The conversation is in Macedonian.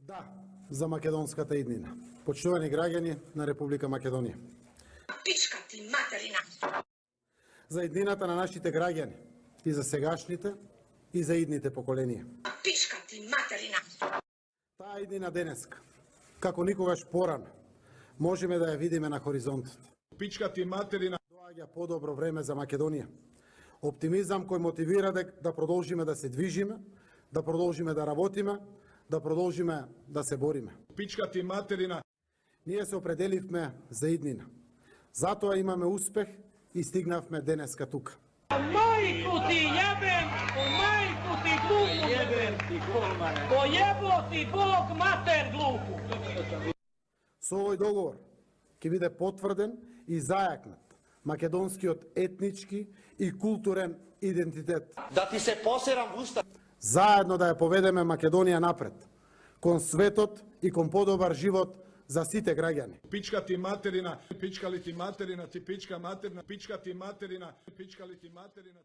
Да, за македонската иднина. Почитувани граѓани на Република Македонија. Пичка ти материна! За иднината на нашите граѓани, и за сегашните, и за идните поколенија. Пичка ти материна! Таа иднина денеска, како никогаш порано, можеме да ја видиме на хоризонтот. Пичка ти материна! Доаѓа подобро време за Македонија. Оптимизам кој мотивира да продолжиме да се движиме, да продолжиме да работиме, да продолжиме да се бориме. Пичка ти материна! Ние се определивме за иднина. Затоа имаме успех и стигнавме денеска тука. Мајку ти јебем, мајку ти глупу јебем, појебо ти Бог матер глупу. Со овој договор ќе биде потврден и зајакнат македонскиот етнички и културен идентитет. Да ти се посерам в уста. Заедно да ја поведеме Македонија напред, кон светот и кон подобар живот за сите граѓани. Пичка ти материна! Пичка ли ти материна? Ти пичка материна! Пичка ти материна! Пичка ли ти материна?